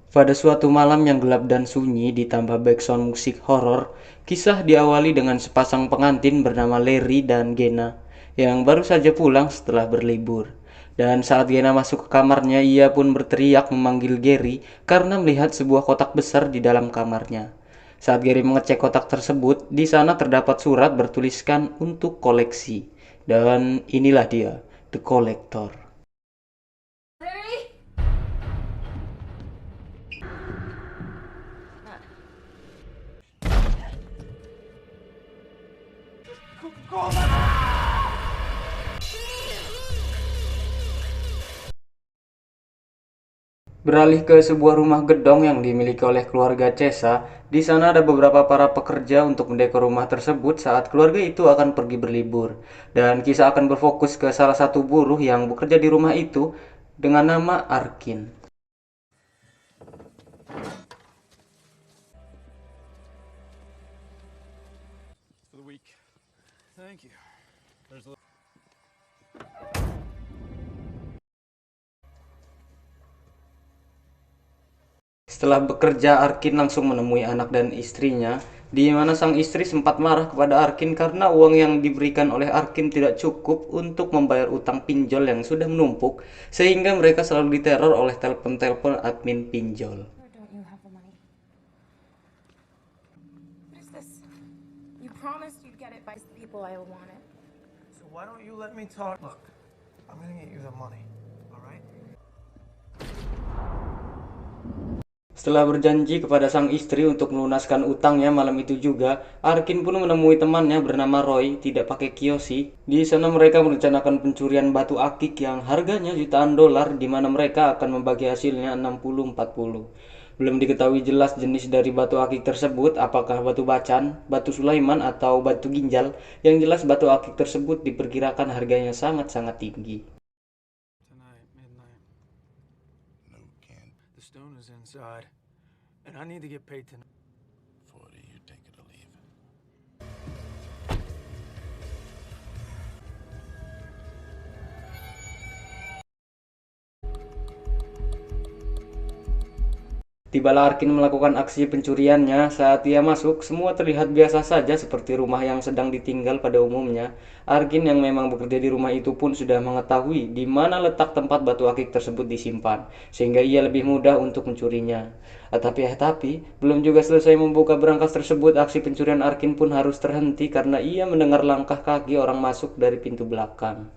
Pada suatu malam yang gelap dan sunyi ditambah background musik horor, kisah diawali dengan sepasang pengantin bernama Larry dan Gena yang baru saja pulang setelah berlibur. Dan saat Gena masuk ke kamarnya, ia pun berteriak memanggil Gary karena melihat sebuah kotak besar di dalam kamarnya. Saat Gary mengecek kotak tersebut, di sana terdapat surat bertuliskan untuk koleksi. Dan inilah dia, The Collector. Beralih ke sebuah rumah gedong yang dimiliki oleh keluarga Cesa. Di sana ada beberapa para pekerja untuk mendekor rumah tersebut saat keluarga itu akan pergi berlibur. Dan kisah akan berfokus ke salah satu buruh yang bekerja di rumah itu dengan nama Arkin. For the week. Thank you. There's a Setelah bekerja, Arkin langsung menemui anak dan istrinya, di mana sang istri sempat marah kepada Arkin karena uang yang diberikan oleh Arkin tidak cukup untuk membayar utang pinjol yang sudah menumpuk, sehingga mereka selalu diteror oleh telepon-telepon admin pinjol. Or don't you have the money? What is this? You promised you'd get it by the people I want it. So why don't you let me talk? Look, I'm gonna get you the money, all right? Setelah berjanji kepada sang istri untuk melunaskan utangnya malam itu juga, Arkin pun menemui temannya bernama Roy, tidak pakai kiyoshi. Di sana mereka merencanakan pencurian batu akik yang harganya jutaan dolar, di mana mereka akan membagi hasilnya 60-40. Belum diketahui jelas jenis dari batu akik tersebut, apakah batu bacan, batu Sulaiman, atau batu ginjal. Yang jelas batu akik tersebut diperkirakan harganya sangat-sangat tinggi. Tonight, midnight. No, can't. The stone is inside, and I need to get paid tonight. 40, you take it or leave it. Tibalah Arkin melakukan aksi pencuriannya. Saat ia masuk, semua terlihat biasa saja seperti rumah yang sedang ditinggal pada umumnya. Arkin yang memang bekerja di rumah itu pun sudah mengetahui di mana letak tempat batu akik tersebut disimpan, sehingga ia lebih mudah untuk mencurinya. Tapi belum juga selesai membuka berangkas tersebut, aksi pencurian Arkin pun harus terhenti karena ia mendengar langkah kaki orang masuk dari pintu belakang.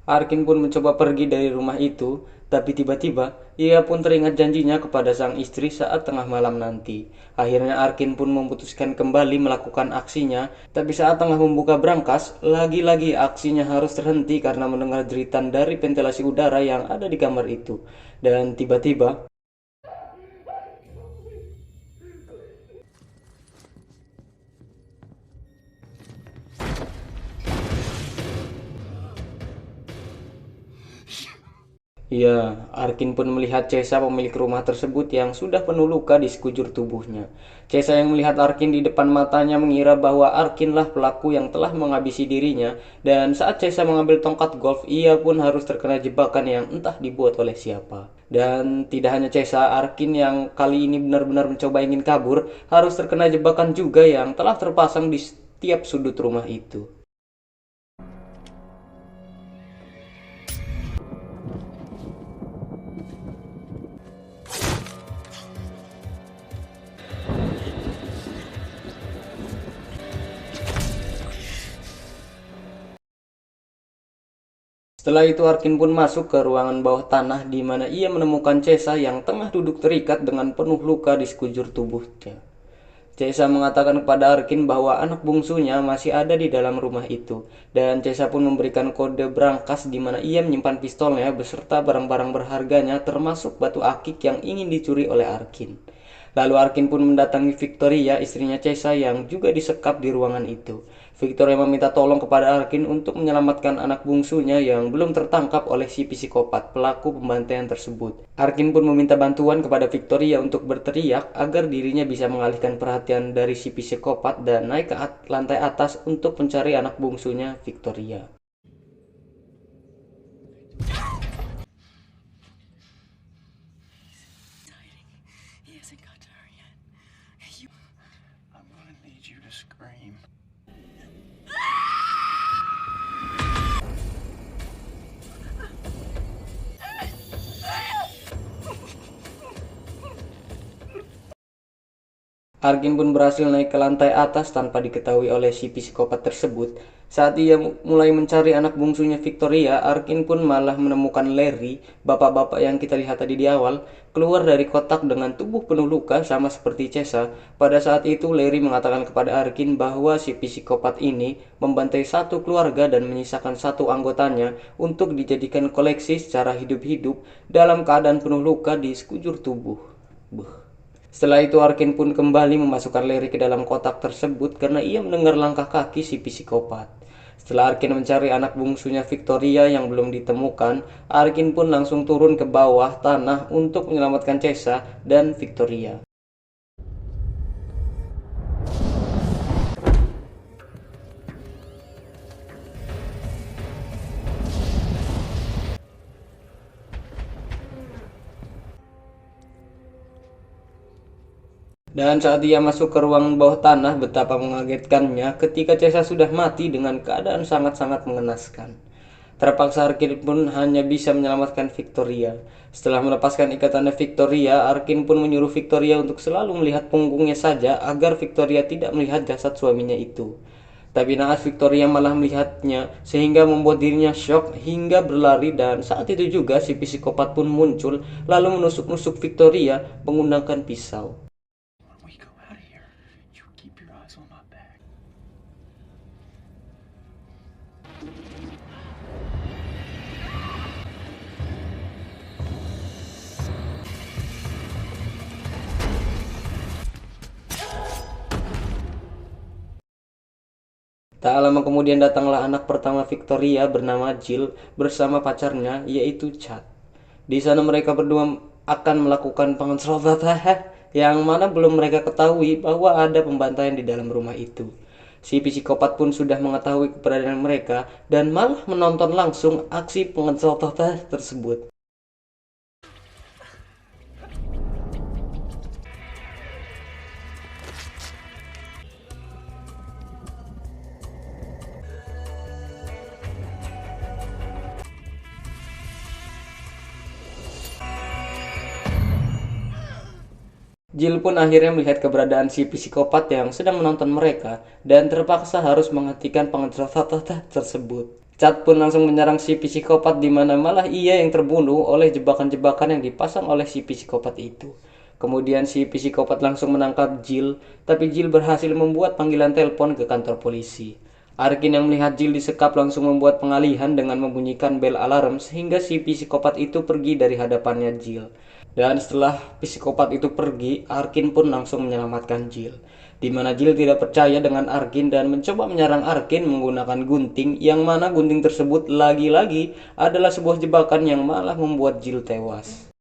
Arkin pun mencoba pergi dari rumah itu, tapi tiba-tiba ia pun teringat janjinya kepada sang istri saat tengah malam nanti. Akhirnya Arkin pun memutuskan kembali melakukan aksinya, tapi saat tengah membuka berangkas, lagi-lagi aksinya harus terhenti karena mendengar jeritan dari ventilasi udara yang ada di kamar itu. Dan tiba-tiba, ya, Arkin pun melihat Cesa pemilik rumah tersebut yang sudah penuh luka di sekujur tubuhnya. Cesa yang melihat Arkin di depan matanya mengira bahwa Arkinlah pelaku yang telah menghabisi dirinya, dan saat Cesa mengambil tongkat golf, ia pun harus terkena jebakan yang entah dibuat oleh siapa. Dan tidak hanya Cesa, Arkin yang kali ini benar-benar mencoba ingin kabur, harus terkena jebakan juga yang telah terpasang di setiap sudut rumah itu. Setelah itu Arkin pun masuk ke ruangan bawah tanah di mana ia menemukan Cesa yang tengah duduk terikat dengan penuh luka di sekujur tubuhnya. Cesa mengatakan kepada Arkin bahwa anak bungsunya masih ada di dalam rumah itu, dan Cesa pun memberikan kode berangkas di mana ia menyimpan pistolnya beserta barang-barang berharganya termasuk batu akik yang ingin dicuri oleh Arkin. Lalu Arkin pun mendatangi Victoria, istrinya Cesa yang juga disekap di ruangan itu. Victoria meminta tolong kepada Arkin untuk menyelamatkan anak bungsunya yang belum tertangkap oleh si psikopat pelaku pembantaian tersebut. Arkin pun meminta bantuan kepada Victoria untuk berteriak agar dirinya bisa mengalihkan perhatian dari si psikopat dan naik ke lantai atas untuk mencari anak bungsunya Victoria. He hasn't got to her yet. I'm gonna need you to scream. Arkin pun berhasil naik ke lantai atas tanpa diketahui oleh si psikopat tersebut. Saat ia mulai mencari anak bungsunya Victoria, Arkin pun malah menemukan Larry, bapak-bapak yang kita lihat tadi di awal, keluar dari kotak dengan tubuh penuh luka sama seperti Chesa. Pada saat itu Larry mengatakan kepada Arkin bahwa si psikopat ini membantai satu keluarga dan menyisakan satu anggotanya untuk dijadikan koleksi secara hidup-hidup dalam keadaan penuh luka di sekujur tubuh. Setelah itu Arkin pun kembali memasukkan Larry ke dalam kotak tersebut karena ia mendengar langkah kaki si psikopat. Setelah Arkin mencari anak bungsunya Victoria yang belum ditemukan, Arkin pun langsung turun ke bawah tanah untuk menyelamatkan Chesa dan Victoria. Dan saat dia masuk ke ruang bawah tanah, betapa mengagetkannya ketika Chesa sudah mati dengan keadaan sangat-sangat mengenaskan. Terpaksa Arkin pun hanya bisa menyelamatkan Victoria. Setelah melepaskan ikatannya Victoria, Arkin pun menyuruh Victoria untuk selalu melihat punggungnya saja agar Victoria tidak melihat jasad suaminya itu. Tapi naas Victoria malah melihatnya sehingga membuat dirinya shock hingga berlari, dan saat itu juga si psikopat pun muncul lalu menusuk-nusuk Victoria menggunakan pisau. Tak lama kemudian datanglah anak pertama Victoria bernama Jill bersama pacarnya yaitu Chad. Di sana mereka berdua akan melakukan pengecocokan yang mana belum mereka ketahui bahwa ada pembantaian di dalam rumah itu. Si psikopat pun sudah mengetahui keberadaan mereka dan malah menonton langsung aksi pengecocokan tersebut. Jill pun akhirnya melihat keberadaan si psikopat yang sedang menonton mereka dan terpaksa harus menghentikan pengecocokan tersebut. Chad pun langsung menyerang si psikopat di mana malah ia yang terbunuh oleh jebakan-jebakan yang dipasang oleh si psikopat itu. Kemudian si psikopat langsung menangkap Jill, tapi Jill berhasil membuat panggilan telepon ke kantor polisi. Arkin yang melihat Jill disekap langsung membuat pengalihan dengan membunyikan bel alarm sehingga si psikopat itu pergi dari hadapannya Jill. Dan setelah psikopat itu pergi, Arkin pun langsung menyelamatkan Jill. Di mana Jill tidak percaya dengan Arkin dan mencoba menyerang Arkin menggunakan gunting, yang mana gunting tersebut lagi-lagi adalah sebuah jebakan yang malah membuat Jill tewas.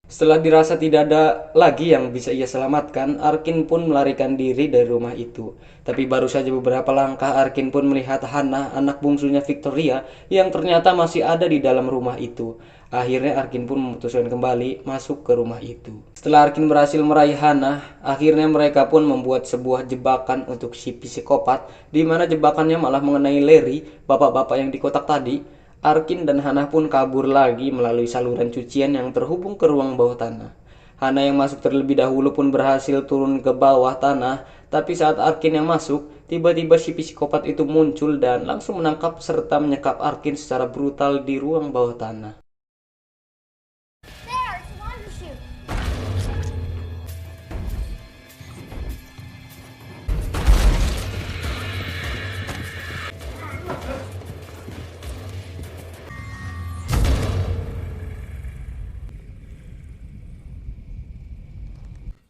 Setelah dirasa tidak ada lagi yang bisa ia selamatkan, Arkin pun melarikan diri dari rumah itu. Tapi baru saja beberapa langkah, Arkin pun melihat Hannah, anak bungsunya Victoria, yang ternyata masih ada di dalam rumah itu. Akhirnya Arkin pun memutuskan kembali masuk ke rumah itu. Setelah Arkin berhasil meraih Hannah, akhirnya mereka pun membuat sebuah jebakan untuk si psikopat, di mana jebakannya malah mengenai Larry, bapak-bapak yang di kotak tadi. Arkin dan Hannah pun kabur lagi melalui saluran cucian yang terhubung ke ruang bawah tanah. Hannah yang masuk terlebih dahulu pun berhasil turun ke bawah tanah, tapi saat Arkin yang masuk, tiba-tiba si psikopat itu muncul dan langsung menangkap serta menyekap Arkin secara brutal di ruang bawah tanah.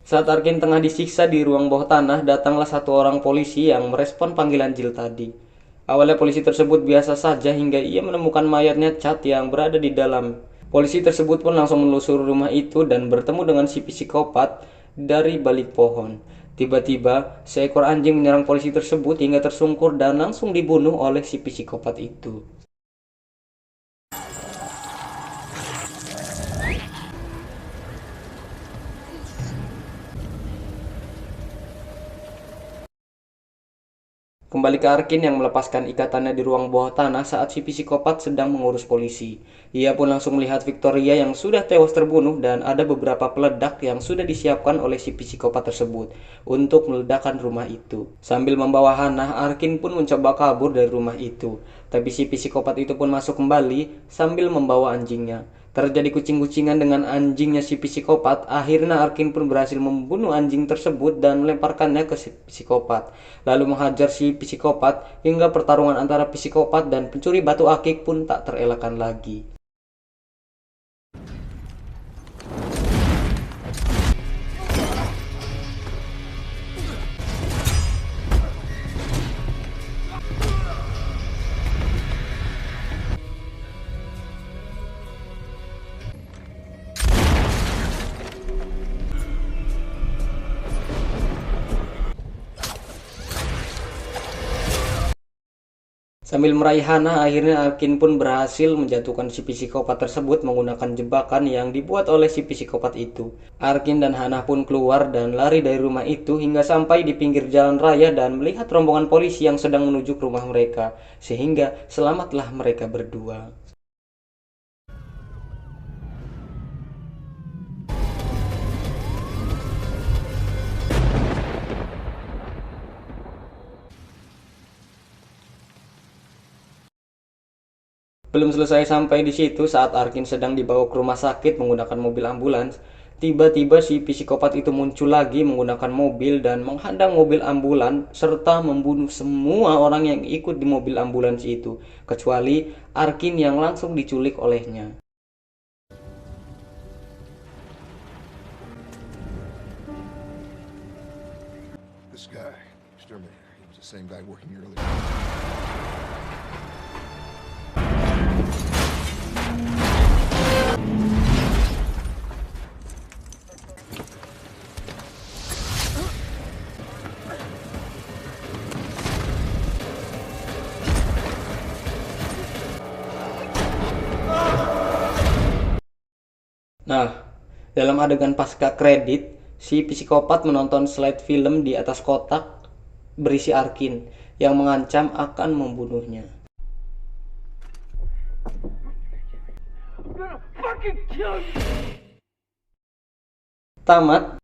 Saat Arkin tengah disiksa di ruang bawah tanah, datanglah satu orang polisi yang merespon panggilan Jill tadi. Awalnya polisi tersebut biasa saja hingga ia menemukan mayatnya Chad yang berada di dalam. Polisi tersebut pun langsung menelusuri rumah itu dan bertemu dengan si psikopat dari balik pohon. Tiba-tiba, seekor anjing menyerang polisi tersebut hingga tersungkur dan langsung dibunuh oleh si psikopat itu. Kembali ke Arkin yang melepaskan ikatannya di ruang bawah tanah saat si psikopat sedang mengurus polisi. Ia pun langsung melihat Victoria yang sudah tewas terbunuh dan ada beberapa peledak yang sudah disiapkan oleh si psikopat tersebut untuk meledakkan rumah itu. Sambil membawa Hannah, Arkin pun mencoba kabur dari rumah itu. Tapi si psikopat itu pun masuk kembali sambil membawa anjingnya. Terjadi kucing-kucingan dengan anjingnya si psikopat. Akhirnya Arkin pun berhasil membunuh anjing tersebut dan melemparkannya ke si psikopat. Lalu menghajar si psikopat hingga pertarungan antara psikopat dan pencuri batu akik pun tak terelakkan lagi. Sambil meraih Hannah, akhirnya Arkin pun berhasil menjatuhkan si psikopat tersebut menggunakan jebakan yang dibuat oleh si psikopat itu. Arkin dan Hannah pun keluar dan lari dari rumah itu hingga sampai di pinggir jalan raya dan melihat rombongan polisi yang sedang menuju ke rumah mereka. Sehingga selamatlah mereka berdua. Belum selesai sampai di situ saat Arkin sedang dibawa ke rumah sakit menggunakan mobil ambulans, tiba-tiba si psikopat itu muncul lagi menggunakan mobil dan menghadang mobil ambulans serta membunuh semua orang yang ikut di mobil ambulans itu, kecuali Arkin yang langsung diculik olehnya. This guy, exterminator, he was the same guy working earlier. Nah, dalam adegan pasca kredit, si psikopat menonton slide film di atas kotak berisi Arkin yang mengancam akan membunuhnya. Tamat.